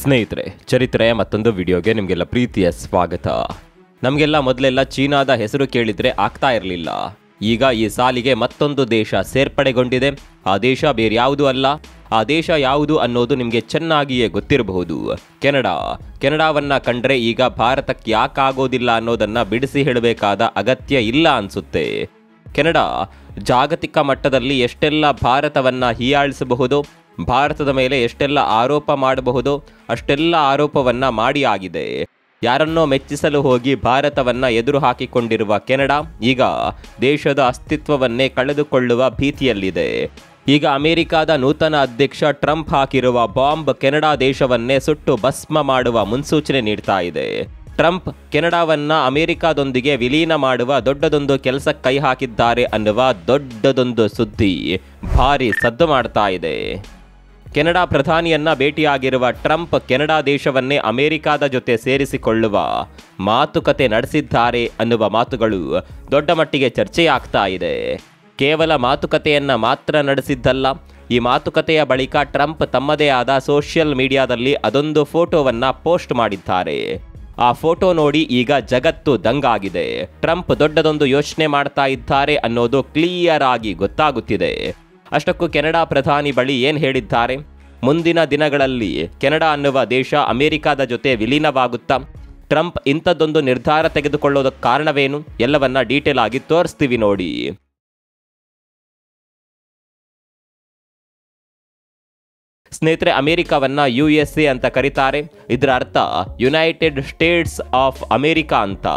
ಸ್ನೇಹಿತರೆ, ಚರಿತ್ರೆಯ ಮತ್ತೊಂದು ವಿಡಿಯೋಗೆ ನಿಮಗೆಲ್ಲ ಪ್ರೀತಿಯ ಸ್ವಾಗತ. ನಮಗೆಲ್ಲ ಮೊದಲೆಲ್ಲ ಚೀನಾದ ಹೆಸರು ಕೇಳಿದ್ರೆ ಆಗ್ತಾ ಇರಲಿಲ್ಲ. ಈಗ ಈ ಸಾಲಿಗೆ ಮತ್ತೊಂದು ದೇಶ ಸೇರ್ಪಡೆಗೊಂಡಿದೆ. ಆ ದೇಶ ಬೇರ್ಯಾವುದೂ ಅಲ್ಲ. ಆ ದೇಶ ಯಾವುದು ಅನ್ನೋದು ನಿಮಗೆ ಚೆನ್ನಾಗಿಯೇ ಗೊತ್ತಿರಬಹುದು. ಕೆನಡಾವನ್ನ ಕಂಡ್ರೆ ಈಗ ಭಾರತಕ್ಕೆ ಯಾಕಾಗೋದಿಲ್ಲ ಅನ್ನೋದನ್ನ ಬಿಡಿಸಿ ಹೇಳಬೇಕಾದ ಅಗತ್ಯ ಇಲ್ಲ ಅನ್ಸುತ್ತೆ. ಕೆನಡಾ ಜಾಗತಿಕ ಮಟ್ಟದಲ್ಲಿ ಎಷ್ಟೆಲ್ಲ ಭಾರತವನ್ನ ಹೀಯಾಳಿಸಬಹುದು, ಭಾರತದ ಮೇಲೆ ಎಷ್ಟೆಲ್ಲ ಆರೋಪ ಮಾಡಬಹುದು, ಅಷ್ಟೆಲ್ಲ ಆರೋಪವನ್ನ ಮಾಡಿ ಆಗಿದೆ. ಯಾರನ್ನೋ ಮೆಚ್ಚಿಸಲು ಹೋಗಿ ಭಾರತವನ್ನ ಎದುರು ಹಾಕಿಕೊಂಡಿರುವ ಕೆನಡಾ ಈಗ ದೇಶದ ಅಸ್ತಿತ್ವವನ್ನೇ ಕಳೆದುಕೊಳ್ಳುವ ಭೀತಿಯಲ್ಲಿದೆ. ಈಗ ಅಮೆರಿಕದ ನೂತನ ಅಧ್ಯಕ್ಷ ಟ್ರಂಪ್ ಹಾಕಿರುವ ಬಾಂಬ್ ಕೆನಡಾ ದೇಶವನ್ನೇ ಸುಟ್ಟು ಭಸ್ಮ ಮಾಡುವ ಮುನ್ಸೂಚನೆ ನೀಡ್ತಾ ಇದೆ. ಟ್ರಂಪ್ ಕೆನಡಾವನ್ನ ಅಮೆರಿಕಾದೊಂದಿಗೆ ವಿಲೀನ ಮಾಡುವ ದೊಡ್ಡದೊಂದು ಕೆಲಸಕ್ಕೆ ಕೈ ಹಾಕಿದ್ದಾರೆ ಅನ್ನುವ ದೊಡ್ಡದೊಂದು ಸುದ್ದಿ ಭಾರಿ ಸದ್ದು ಮಾಡ್ತಾ ಇದೆ. ಕೆನಡಾ ಪ್ರಧಾನಿಯನ್ನ ಭೇಟಿಯಾಗಿರುವ ಟ್ರಂಪ್ ಕೆನಡಾ ದೇಶವನ್ನೇ ಅಮೆರಿಕಾದ ಜೊತೆ ಸೇರಿಸಿಕೊಳ್ಳುವ ಮಾತುಕತೆ ನಡೆಸಿದ್ದಾರೆ ಅನ್ನುವ ಮಾತುಗಳು ದೊಡ್ಡ ಮಟ್ಟಿಗೆ ಚರ್ಚೆಯಾಗ್ತಾ ಇದೆ. ಕೇವಲ ಮಾತುಕತೆಯನ್ನ ಮಾತ್ರ ನಡೆಸಿದ್ದಲ್ಲ, ಈ ಮಾತುಕತೆಯ ಬಳಿಕ ಟ್ರಂಪ್ ತಮ್ಮದೇ ಆದ ಸೋಷಿಯಲ್ ಮೀಡಿಯಾದಲ್ಲಿ ಅದೊಂದು ಫೋಟೋವನ್ನ ಪೋಸ್ಟ್ ಮಾಡಿದ್ದಾರೆ. ಆ ಫೋಟೋ ನೋಡಿ ಈಗ ಜಗತ್ತು ದಂಗಾಗಿದೆ. ಟ್ರಂಪ್ ದೊಡ್ಡದೊಂದು ಯೋಚನೆ ಮಾಡ್ತಾ ಇದ್ದಾರೆ ಅನ್ನೋದು ಕ್ಲಿಯರ್ ಆಗಿ ಗೊತ್ತಾಗುತ್ತಿದೆ. ಅಷ್ಟಕ್ಕೂ ಕೆನಡಾ ಪ್ರಧಾನಿ ಬಳಿ ಏನು ಹೇಳಿದ್ದಾರೆ? ಮುಂದಿನ ದಿನಗಳಲ್ಲಿ ಕೆನಡಾ ಅನ್ನುವ ದೇಶ ಅಮೆರಿಕದ ಜೊತೆ ವಿಲೀನವಾಗುತ್ತಾ? ಟ್ರಂಪ್ ಇಂಥದ್ದೊಂದು ನಿರ್ಧಾರ ತೆಗೆದುಕೊಳ್ಳೋದಕ್ಕೆ ಕಾರಣವೇನು? ಎಲ್ಲವನ್ನ ಡೀಟೇಲ್ ಆಗಿ ತೋರಿಸ್ತೀವಿ ನೋಡಿ. ಸ್ನೇಹಿತರೆ, ಅಮೆರಿಕವನ್ನ USA ಅಂತ ಕರೀತಾರೆ. ಇದರ ಅರ್ಥ ಯುನೈಟೆಡ್ ಸ್ಟೇಟ್ಸ್ ಆಫ್ ಅಮೆರಿಕಾ ಅಂತ.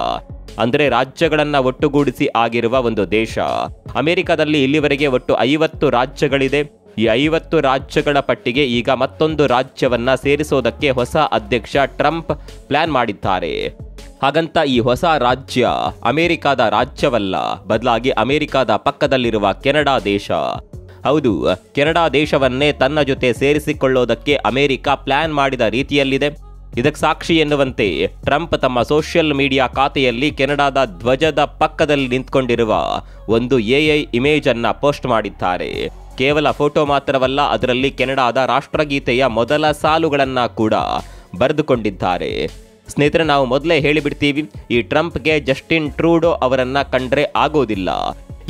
ಅಂದರೆ ರಾಜ್ಯಗಳನ್ನು ಒಟ್ಟುಗೂಡಿಸಿ ಆಗಿರುವ ಒಂದು ದೇಶ. ಅಮೆರಿಕದಲ್ಲಿ ಇಲ್ಲಿವರೆಗೆ ಒಟ್ಟು 50 ರಾಜ್ಯಗಳಿದೆ. ಈ 50 ರಾಜ್ಯಗಳ ಪಟ್ಟಿಗೆ ಈಗ ಮತ್ತೊಂದು ರಾಜ್ಯವನ್ನ ಸೇರಿಸೋದಕ್ಕೆ ಹೊಸ ಅಧ್ಯಕ್ಷ ಟ್ರಂಪ್ ಪ್ಲಾನ್ ಮಾಡಿದ್ದಾರೆ. ಹಾಗಂತ ಈ ಹೊಸ ರಾಜ್ಯ ಅಮೆರಿಕದ ರಾಜ್ಯವಲ್ಲ, ಬದಲಾಗಿ ಅಮೆರಿಕದ ಪಕ್ಕದಲ್ಲಿರುವ ಕೆನಡಾ ದೇಶ. ಹೌದು, ಕೆನಡಾ ದೇಶವನ್ನೇ ತನ್ನ ಜೊತೆ ಸೇರಿಸಿಕೊಳ್ಳೋದಕ್ಕೆ ಅಮೆರಿಕ ಪ್ಲಾನ್ ಮಾಡಿದ ರೀತಿಯಲ್ಲಿದೆ. ಇದಕ್ಕೆ ಸಾಕ್ಷಿ ಎನ್ನುವಂತೆ ಟ್ರಂಪ್ ತಮ್ಮ ಸೋಷಿಯಲ್ ಮೀಡಿಯಾ ಖಾತೆಯಲ್ಲಿ ಕೆನಡಾದ ಧ್ವಜದ ಪಕ್ಕದಲ್ಲಿ ನಿಂತ್ಕೊಂಡಿರುವ ಒಂದು AI ಇಮೇಜ್ ಅನ್ನ ಪೋಸ್ಟ್ ಮಾಡಿದ್ದಾರೆ. ಕೇವಲ ಫೋಟೋ ಮಾತ್ರವಲ್ಲ, ಅದರಲ್ಲಿ ಕೆನಡಾದ ರಾಷ್ಟ್ರಗೀತೆಯ ಮೊದಲ ಸಾಲುಗಳನ್ನ ಕೂಡ ಬರೆದುಕೊಂಡಿದ್ದಾರೆ. ಸ್ನೇಹಿತರೆ, ನಾವು ಮೊದಲೇ ಹೇಳಿಬಿಡ್ತೀವಿ, ಈ ಟ್ರಂಪ್ಗೆ ಜಸ್ಟಿನ್ ಟ್ರೂಡೋ ಅವರನ್ನ ಕಂಡ್ರೆ ಆಗೋದಿಲ್ಲ.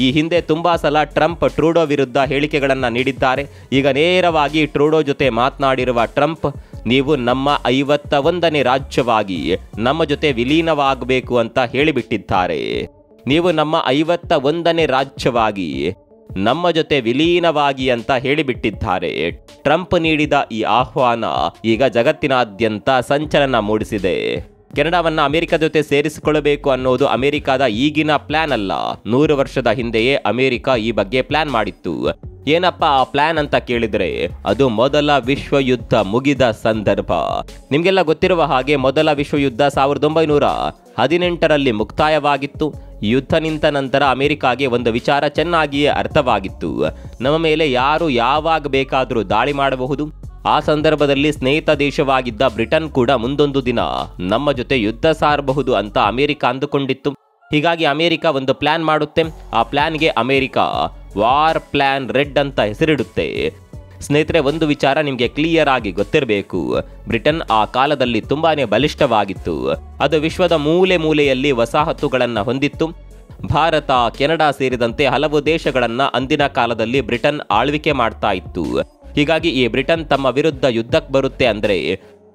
ಈ ಹಿಂದೆ ತುಂಬಾ ಸಲ ಟ್ರಂಪ್ ಟ್ರೂಡೋ ವಿರುದ್ಧ ಹೇಳಿಕೆಗಳನ್ನು ನೀಡಿದ್ದಾರೆ. ಈಗ ನೇರವಾಗಿ ಟ್ರೂಡೋ ಜೊತೆ ಮಾತನಾಡಿರುವ ಟ್ರಂಪ್, ನೀವು ನಮ್ಮ 51ನೇ ರಾಜ್ಯವಾಗಿ ನಮ್ಮ ಜೊತೆ ವಿಲೀನವಾಗಬೇಕು ಅಂತ ಹೇಳಿಬಿಟ್ಟಿದ್ದಾರೆ. ನೀವು ನಮ್ಮ 51ನೇ ರಾಜ್ಯವಾಗಿ ನಮ್ಮ ಜೊತೆ ವಿಲೀನವಾಗಿ ಅಂತ ಹೇಳಿಬಿಟ್ಟಿದ್ದಾರೆ. ಟ್ರಂಪ್ ನೀಡಿದ ಈ ಆಹ್ವಾನ ಈಗ ಜಗತ್ತಿನಾದ್ಯಂತ ಸಂಚಲನ ಮೂಡಿಸಿದೆ. ಕೆನಡಾವನ್ನ ಅಮೆರಿಕ ಜೊತೆ ಸೇರಿಸಿಕೊಳ್ಳಬೇಕು ಅನ್ನೋದು ಅಮೆರಿಕದ ಈಗಿನ ಪ್ಲಾನ್ ಅಲ್ಲ. 100 ವರ್ಷದ ಹಿಂದೆಯೇ ಅಮೆರಿಕ ಈ ಬಗ್ಗೆ ಪ್ಲಾನ್ ಮಾಡಿತ್ತು. ಏನಪ್ಪ ಆ ಪ್ಲಾನ್ ಅಂತ ಕೇಳಿದ್ರೆ, ಅದು ಮೊದಲ ವಿಶ್ವ ಯುದ್ಧ ಮುಗಿದ ಸಂದರ್ಭ. ನಿಮ್ಗೆಲ್ಲ ಗೊತ್ತಿರುವ ಹಾಗೆ ಮೊದಲ ವಿಶ್ವ ಯುದ್ಧ 1918ರಲ್ಲಿ ಮುಕ್ತಾಯವಾಗಿತ್ತು. ಯುದ್ಧ ನಿಂತ ನಂತರ ಅಮೆರಿಕಾಗೆ ಒಂದು ವಿಚಾರ ಚೆನ್ನಾಗಿಯೇ ಅರ್ಥವಾಗಿತ್ತು. ನಮ್ಮ ಮೇಲೆ ಯಾರು ಯಾವಾಗ ಬೇಕಾದರೂ ದಾಳಿ ಮಾಡಬಹುದು. ಆ ಸಂದರ್ಭದಲ್ಲಿ ಸ್ನೇಹಿತ ದೇಶವಾಗಿದ್ದ ಬ್ರಿಟನ್ ಕೂಡ ಮುಂದೊಂದು ದಿನ ನಮ್ಮ ಜೊತೆ ಯುದ್ಧ ಸಾರಬಹುದು ಅಂತ ಅಮೆರಿಕ ಅಂದುಕೊಂಡಿತ್ತು. ಹೀಗಾಗಿ ಅಮೆರಿಕ ಒಂದು ಪ್ಲಾನ್ ಮಾಡುತ್ತೆ. ಆ ಪ್ಲಾನ್ಗೆ ಅಮೆರಿಕ ವಾರ್ ಪ್ಲಾನ್ ರೆಡ್ ಅಂತ ಹೆಸರಿಡುತ್ತೆ. ಸ್ನೇಹಿತರೆ, ಒಂದು ವಿಚಾರ ನಿಮಗೆ ಕ್ಲಿಯರ್ ಆಗಿ ಗೊತ್ತಿರಬೇಕು. ಬ್ರಿಟನ್ ಆ ಕಾಲದಲ್ಲಿ ತುಂಬಾನೇ ಬಲಿಷ್ಠವಾಗಿತ್ತು. ಅದು ವಿಶ್ವದ ಮೂಲೆ ಮೂಲೆಯಲ್ಲಿ ವಸಾಹತುಗಳನ್ನು ಹೊಂದಿತ್ತು. ಭಾರತ, ಕೆನಡಾ ಸೇರಿದಂತೆ ಹಲವು ದೇಶಗಳನ್ನ ಅಂದಿನ ಕಾಲದಲ್ಲಿ ಬ್ರಿಟನ್ ಆಳ್ವಿಕೆ ಮಾಡ್ತಾ ಇತ್ತು. ಹೀಗಾಗಿ ಈ ಬ್ರಿಟನ್ ತಮ್ಮ ವಿರುದ್ಧ ಯುದ್ಧಕ್ಕೆ ಬರುತ್ತೆ ಅಂದ್ರೆ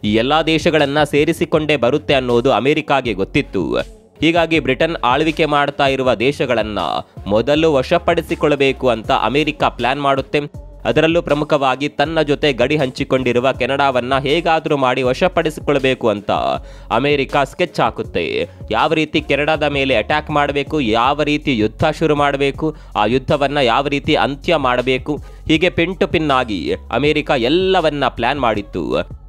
ಈ ಎಲ್ಲಾ ದೇಶಗಳನ್ನ ಸೇರಿಸಿಕೊಂಡೇ ಬರುತ್ತೆ ಅನ್ನೋದು ಅಮೆರಿಕಾಗೆ ಗೊತ್ತಿತ್ತು. ಹೀಗಾಗಿ ಬ್ರಿಟನ್ ಆಳ್ವಿಕೆ ಮಾಡ್ತಾ ಇರುವ ದೇಶಗಳನ್ನ ಮೊದಲು ವಶಪಡಿಸಿಕೊಳ್ಳಬೇಕು ಅಂತ ಅಮೆರಿಕ ಪ್ಲಾನ್ ಮಾಡುತ್ತೆ. ಅದರಲ್ಲೂ ಪ್ರಮುಖವಾಗಿ ತನ್ನ ಜೊತೆ ಗಡಿ ಹಂಚಿಕೊಂಡಿರುವ ಕೆನಡಾವನ್ನ ಹೇಗಾದರೂ ಮಾಡಿ ವಶಪಡಿಸಿಕೊಳ್ಳಬೇಕು ಅಂತ ಅಮೆರಿಕ ಸ್ಕೆಚ್ ಹಾಕುತ್ತೆ. ಯಾವ ರೀತಿ ಕೆನಡಾದ ಮೇಲೆ ಅಟ್ಯಾಕ್ ಮಾಡಬೇಕು, ಯಾವ ರೀತಿ ಯುದ್ಧ ಶುರು ಮಾಡಬೇಕು, ಆ ಯುದ್ಧವನ್ನ ಯಾವ ರೀತಿ ಅಂತ್ಯ ಮಾಡಬೇಕು, ಹೀಗೆ ಪಿನ್ ಟು ಪಿನ್ ಆಗಿ ಅಮೆರಿಕ ಎಲ್ಲವನ್ನ ಪ್ಲಾನ್ ಮಾಡಿತ್ತು.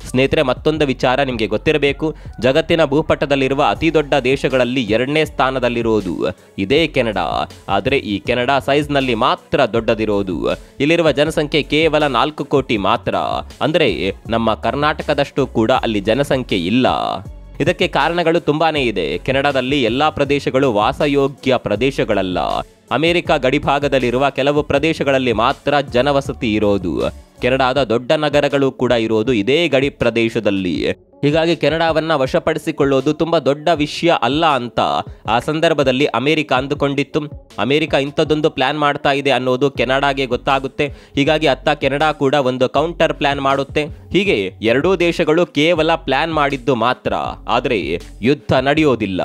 ಸ್ನೇಹಿತರೆ, ಮತ್ತೊಂದು ವಿಚಾರ ನಿಮಗೆ ಗೊತ್ತಿರಬೇಕು. ಜಗತ್ತಿನ ಭೂಪಟದಲ್ಲಿರುವ ಅತಿ ದೊಡ್ಡ ದೇಶಗಳಲ್ಲಿ 2ನೇ ಸ್ಥಾನದಲ್ಲಿರೋದು ಇದೇ ಕೆನಡಾ. ಆದರೆ ಈ ಕೆನಡಾ ಸೈಜ್ನಲ್ಲಿ ಮಾತ್ರ ದೊಡ್ಡದಿರೋದು. ಇಲ್ಲಿರುವ ಜನಸಂಖ್ಯೆ ಕೇವಲ 4 ಕೋಟಿ ಮಾತ್ರ. ಅಂದರೆ ನಮ್ಮ ಕರ್ನಾಟಕದಷ್ಟು ಕೂಡ ಅಲ್ಲಿ ಜನಸಂಖ್ಯೆ ಇಲ್ಲ. ಇದಕ್ಕೆ ಕಾರಣಗಳು ತುಂಬಾನೇ ಇದೆ. ಕೆನಡಾದಲ್ಲಿ ಎಲ್ಲಾ ಪ್ರದೇಶಗಳು ವಾಸಯೋಗ್ಯ ಪ್ರದೇಶಗಳಲ್ಲ. ಅಮೆರಿಕ ಗಡಿಭಾಗದಲ್ಲಿರುವ ಕೆಲವು ಪ್ರದೇಶಗಳಲ್ಲಿ ಮಾತ್ರ ಜನವಸತಿ ಇರೋದು. ಕೆನಡಾದ ದೊಡ್ಡ ನಗರಗಳು ಕೂಡ ಇರೋದು ಇದೇ ಗಡಿ ಪ್ರದೇಶದಲ್ಲಿ. ಹೀಗಾಗಿ ಕೆನಡಾವನ್ನ ವಶಪಡಿಸಿಕೊಳ್ಳೋದು ತುಂಬಾ ದೊಡ್ಡ ವಿಷಯ ಅಲ್ಲ ಅಂತ ಆ ಸಂದರ್ಭದಲ್ಲಿ ಅಮೆರಿಕ ಅಂದುಕೊಂಡಿತ್ತು. ಅಮೆರಿಕ ಇಂಥದ್ದೊಂದು ಪ್ಲಾನ್ ಮಾಡ್ತಾ ಇದೆ ಅನ್ನೋದು ಕೆನಡಾಗೆ ಗೊತ್ತಾಗುತ್ತೆ. ಹೀಗಾಗಿ ಅತ್ತ ಕೆನಡಾ ಕೂಡ ಒಂದು ಕೌಂಟರ್ ಪ್ಲಾನ್ ಮಾಡುತ್ತೆ. ಹೀಗೆ ಎರಡೂ ದೇಶಗಳು ಕೇವಲ ಪ್ಲಾನ್ ಮಾಡಿದ್ದು ಮಾತ್ರ, ಆದರೆ ಯುದ್ಧ ನಡೆಯೋದಿಲ್ಲ.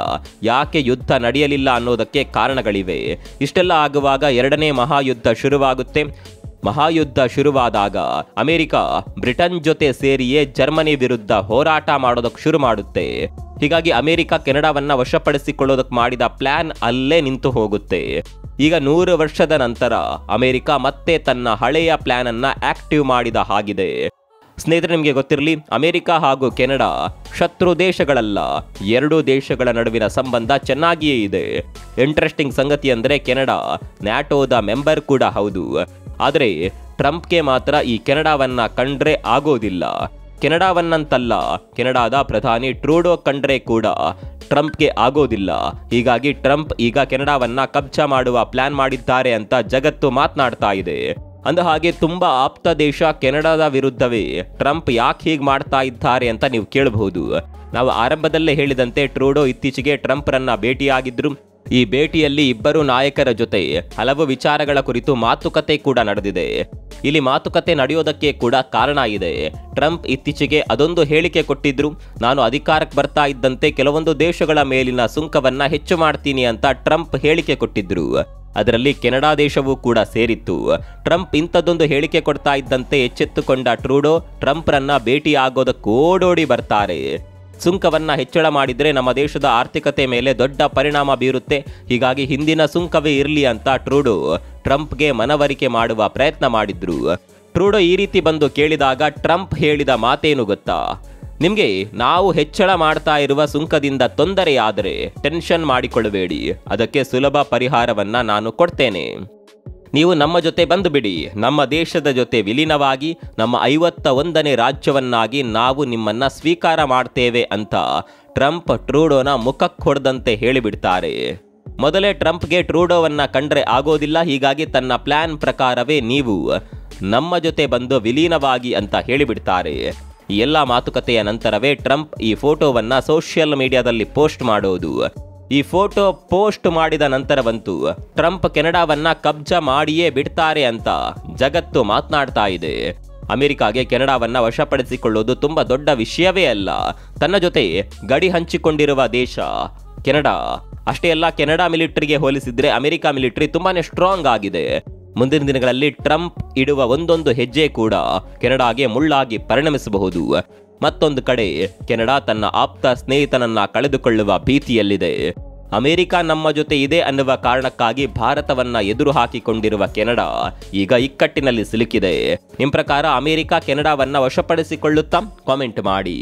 ಯಾಕೆ ಯುದ್ಧ ನಡೆಯಲಿಲ್ಲ ಅನ್ನೋದಕ್ಕೆ ಕಾರಣಗಳಿವೆ. ಇಷ್ಟೆಲ್ಲ ಆಗುವಾಗ ಎರಡನೇ ಮಹಾಯುದ್ಧ ಶುರುವಾಗುತ್ತೆ. ಮಹಾಯುದ್ಧ ಶುರುವಾದಾಗ ಅಮೆರಿಕ ಬ್ರಿಟನ್ ಜೊತೆ ಸೇರಿಯೇ ಜರ್ಮನಿ ವಿರುದ್ಧ ಹೋರಾಟ ಮಾಡೋದಕ್ಕೆ ಶುರು ಮಾಡುತ್ತೆ. ಹೀಗಾಗಿ ಅಮೆರಿಕ ಕೆನಡಾವನ್ನ ವಶಪಡಿಸಿಕೊಳ್ಳೋದಕ್ಕೆ ಮಾಡಿದ ಪ್ಲಾನ್ ಅಲ್ಲೇ ನಿಂತು ಹೋಗುತ್ತೆ. ಈಗ 100 ವರ್ಷದ ನಂತರ ಅಮೆರಿಕ ಮತ್ತೆ ತನ್ನ ಹಳೆಯ ಪ್ಲಾನ್ ಅನ್ನ ಆಕ್ಟಿವ್ ಮಾಡಿದ ಹಾಗಿದೆ. ಸ್ನೇಹಿತರೆ, ನಿಮಗೆ ಗೊತ್ತಿರಲಿ, ಅಮೆರಿಕ ಹಾಗೂ ಕೆನಡಾ ಶತ್ರು ದೇಶಗಳಲ್ಲ. ಎರಡೂ ದೇಶಗಳ ನಡುವಿನ ಸಂಬಂಧ ಚೆನ್ನಾಗಿಯೇ ಇದೆ. ಇಂಟ್ರೆಸ್ಟಿಂಗ್ ಸಂಗತಿ ಅಂದರೆ ಕೆನಡಾ ನ್ಯಾಟೋದ ಮೆಂಬರ್ ಕೂಡ ಹೌದು. ಆದರೆ ಟ್ರಂಪ್ಗೆ ಮಾತ್ರ ಈ ಕೆನಡಾವನ್ನ ಕಂಡ್ರೆ ಆಗೋದಿಲ್ಲ. ಕೆನಡಾವನ್ನಂತಲ್ಲ, ಕೆನಡಾದ ಪ್ರಧಾನಿ ಟ್ರೂಡೋ ಕಂಡ್ರೆ ಕೂಡ ಟ್ರಂಪ್ಗೆ ಆಗೋದಿಲ್ಲ. ಹೀಗಾಗಿ ಟ್ರಂಪ್ ಈಗ ಕೆನಡಾವನ್ನ ಕಬ್ಜಾ ಮಾಡುವ ಪ್ಲಾನ್ ಮಾಡಿದ್ದಾರೆ ಅಂತ ಜಗತ್ತು ಮಾತನಾಡ್ತಾ ಇದೆ. ಅಂದ ಹಾಗೆ ತುಂಬಾ ಆಪ್ತ ದೇಶ ಕೆನಡಾದ ವಿರುದ್ಧವೇ ಟ್ರಂಪ್ ಯಾಕೆ ಹೀಗೆ ಮಾಡ್ತಾ ಇದ್ದಾರೆ ಅಂತ ನೀವು ಕೇಳಬಹುದು. ನಾವು ಆರಂಭದಲ್ಲೇ ಹೇಳಿದಂತೆ ಟ್ರೂಡೋ ಇತ್ತೀಚೆಗೆ ಟ್ರಂಪ್ರನ್ನ ಭೇಟಿಯಾಗಿದ್ರು. ಈ ಭೇಟಿಯಲ್ಲಿ ಇಬ್ಬರು ನಾಯಕರ ಜೊತೆ ಹಲವು ವಿಚಾರಗಳ ಕುರಿತು ಮಾತುಕತೆ ಕೂಡ ನಡೆದಿದೆ. ಇಲ್ಲಿ ಮಾತುಕತೆ ನಡೆಯೋದಕ್ಕೆ ಕೂಡ ಕಾರಣ ಇದೆ. ಟ್ರಂಪ್ ಇತ್ತೀಚೆಗೆ ಅದೊಂದು ಹೇಳಿಕೆ ಕೊಟ್ಟಿದ್ರು, ನಾನು ಅಧಿಕಾರಕ್ಕೆ ಬರ್ತಾ ಇದ್ದಂತೆ ಕೆಲವೊಂದು ದೇಶಗಳ ಮೇಲಿನ ಸುಂಕವನ್ನ ಹೆಚ್ಚು ಮಾಡ್ತೀನಿ ಅಂತ ಟ್ರಂಪ್ ಹೇಳಿಕೆ ಕೊಟ್ಟಿದ್ರು. ಅದರಲ್ಲಿ ಕೆನಡಾ ದೇಶವೂ ಕೂಡ ಸೇರಿತ್ತು. ಟ್ರಂಪ್ ಇಂಥದ್ದೊಂದು ಹೇಳಿಕೆ ಕೊಡ್ತಾ ಇದ್ದಂತೆ ಎಚ್ಚೆತ್ತುಕೊಂಡ ಟ್ರೂಡೋ ಟ್ರಂಪ್ರನ್ನ ಭೇಟಿಯಾಗೋದಕ್ಕೆ ಓಡೋಡಿ ಬರ್ತಾರೆ. ಸುಂಕವನ್ನ ಹೆಚ್ಚಳ ಮಾಡಿದ್ರೆ ನಮ್ಮ ದೇಶದ ಆರ್ಥಿಕತೆ ಮೇಲೆ ದೊಡ್ಡ ಪರಿಣಾಮ ಬೀರುತ್ತೆ. ಹೀಗಾಗಿ ಹಿಂದಿನ ಸುಂಕವೇ ಇರಲಿ ಅಂತ ಟ್ರೂಡೋ ಟ್ರಂಪ್ಗೆ ಮನವರಿಕೆ ಮಾಡುವ ಪ್ರಯತ್ನ ಮಾಡಿದ್ರು. ಟ್ರೂಡೋ ಈ ರೀತಿ ಬಂದು ಕೇಳಿದಾಗ ಟ್ರಂಪ್ ಹೇಳಿದ ಮಾತೇನು ಗೊತ್ತಾ? ನಿಮಗೆ ನಾವು ಹೆಚ್ಚಳ ಮಾಡ್ತಾ ಇರುವ ಸುಂಕದಿಂದ ತೊಂದರೆಯಾದರೆ ಟೆನ್ಷನ್ ಮಾಡಿಕೊಳ್ಳಬೇಡಿ, ಅದಕ್ಕೆ ಸುಲಭ ಪರಿಹಾರವನ್ನ ನಾನು ಕೊಡ್ತೇನೆ. ನೀವು ನಮ್ಮ ಜೊತೆ ಬಂದು ಬಿಡಿ, ನಮ್ಮ ದೇಶದ ಜೊತೆ ವಿಲೀನವಾಗಿ ನಮ್ಮ 51ನೇ ರಾಜ್ಯವನ್ನಾಗಿ ನಾವು ನಿಮ್ಮನ್ನ ಸ್ವೀಕಾರ ಮಾಡ್ತೇವೆ ಅಂತ ಟ್ರಂಪ್ ಟ್ರೂಡೋನ ಮುಖಕ್ಕೆ ಹೊಡೆದಂತೆ ಹೇಳಿಬಿಡ್ತಾರೆ. ಮೊದಲೇ ಟ್ರಂಪ್ಗೆ ಟ್ರೂಡೋವನ್ನ ಕಂಡ್ರೆ ಆಗೋದಿಲ್ಲ. ಹೀಗಾಗಿ ತನ್ನ ಪ್ಲಾನ್ ಪ್ರಕಾರವೇ ನೀವು ನಮ್ಮ ಜೊತೆ ಬಂದು ವಿಲೀನವಾಗಿ ಅಂತ ಹೇಳಿಬಿಡ್ತಾರೆ. ಈ ಎಲ್ಲ ಮಾತುಕತೆಯ ನಂತರವೇ ಟ್ರಂಪ್ ಈ ಫೋಟೋವನ್ನ ಸೋಷಿಯಲ್ ಮೀಡಿಯಾದಲ್ಲಿ ಪೋಸ್ಟ್ ಮಾಡೋದು. ಈ ಫೋಟೋ ಪೋಸ್ಟ್ ಮಾಡಿದ ನಂತರವಂತೂ ಟ್ರಂಪ್ ಕೆನಡಾವನ್ನ ಕಬ್ಜಾ ಮಾಡಿಯೇ ಬಿಡ್ತಾರೆ ಅಂತ ಜಗತ್ತು ಮಾತನಾಡ್ತಾ ಇದೆ. ಅಮೆರಿಕಾಗೆ ಕೆನಡಾವನ್ನ ವಶಪಡಿಸಿಕೊಳ್ಳೋದು ತುಂಬಾ ದೊಡ್ಡ ವಿಷಯವೇ ಅಲ್ಲ. ತನ್ನ ಜೊತೆ ಗಡಿ ಹಂಚಿಕೊಂಡಿರುವ ದೇಶ ಕೆನಡಾ. ಅಷ್ಟೇ ಅಲ್ಲ, ಕೆನಡಾ ಮಿಲಿಟರಿಗೆ ಹೋಲಿಸಿದ್ರೆ ಅಮೆರಿಕ ಮಿಲಿಟರಿ ತುಂಬಾನೇ ಸ್ಟ್ರಾಂಗ್ ಆಗಿದೆ. ಮುಂದಿನ ದಿನಗಳಲ್ಲಿ ಟ್ರಂಪ್ ಇಡುವ ಒಂದೊಂದು ಹೆಜ್ಜೆ ಕೂಡ ಕೆನಡಾಗೆ ಮುಳ್ಳಾಗಿ ಪರಿಣಮಿಸಬಹುದು. ಮತ್ತೊಂದು ಕಡೆ ಕೆನಡಾ ತನ್ನ ಆಪ್ತ ಸ್ನೇಹಿತನನ್ನ ಕಳೆದುಕೊಳ್ಳುವ ಭೀತಿಯಲ್ಲಿದೆ. ಅಮೆರಿಕ ನಮ್ಮ ಜೊತೆ ಇದೆ ಅನ್ನುವ ಕಾರಣಕ್ಕಾಗಿ ಭಾರತವನ್ನ ಎದುರು ಹಾಕಿಕೊಂಡಿರುವ ಕೆನಡಾ ಈಗ ಇಕ್ಕಟ್ಟಿನಲ್ಲಿ ಸಿಲುಕಿದೆ. ನಿಮ್ಮ ಪ್ರಕಾರ ಅಮೆರಿಕ ಕೆನಡಾವನ್ನ ವಶಪಡಿಸಿಕೊಳ್ಳುತ್ತಾ? ಕಾಮೆಂಟ್ ಮಾಡಿ.